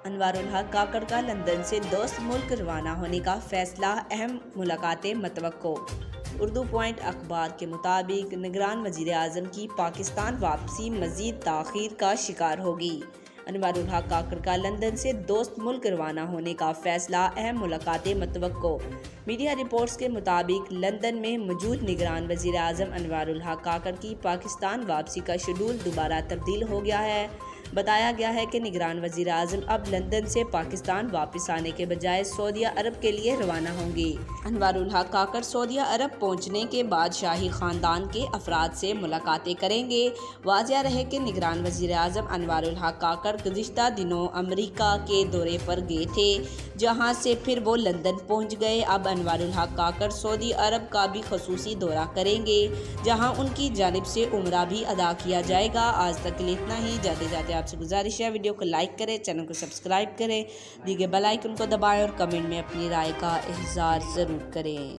अनवारुल हक काकड़ का लंदन से दोस्त मुल्क रवाना होने का फैसला, अहम मुलाकातें मतवक्को। उर्दू पॉइंट अखबार के मुताबिक निगरान वज़ीर आज़म की पाकिस्तान वापसी मज़ीद ताख़ीर का शिकार होगी। अनवारुल हक काकड़ का लंदन से दोस्त मुल्क रवाना होने का फैसला, अहम मुलाकातें मतवक्को। मीडिया रिपोर्ट्स के मुताबिक लंदन में मौजूद निगरान वज़ीर आज़म अनवारुल हक काकड़ की पाकिस्तान वापसी का शेड्यूल दोबारा तब्दील हो गया है। बताया गया है कि निगरान वज़ीर आज़म अब लंदन से पाकिस्तान वापस आने के बजाय सऊदी अरब के लिए रवाना होंगे। अनवारुल हक काकड़ सऊदी अरब पहुंचने के बाद शाही ख़ानदान के अफराद से मुलाकातें करेंगे। वाज़िया रहे कि निगरान वज़ीर आज़म अनवारुल हक काकड़ गुज़िश्ता दिनों अमरीका के दौरे पर गए थे, जहां से फिर वो लंदन पहुंच गए। अब अनवारुल हक काकड़ सऊदी अरब का भी ख़ुसूसी दौरा करेंगे, जहां उनकी जानिब से उम्रा भी अदा किया जाएगा। आज तक के लिए इतना ही। जाते जाते आपसे गुजारिश है, वीडियो को लाइक करें, चैनल को सब्सक्राइब करें, दिए गए बेल आइकन को दबाएं और कमेंट में अपनी राय का इज़हार ज़रूर करें।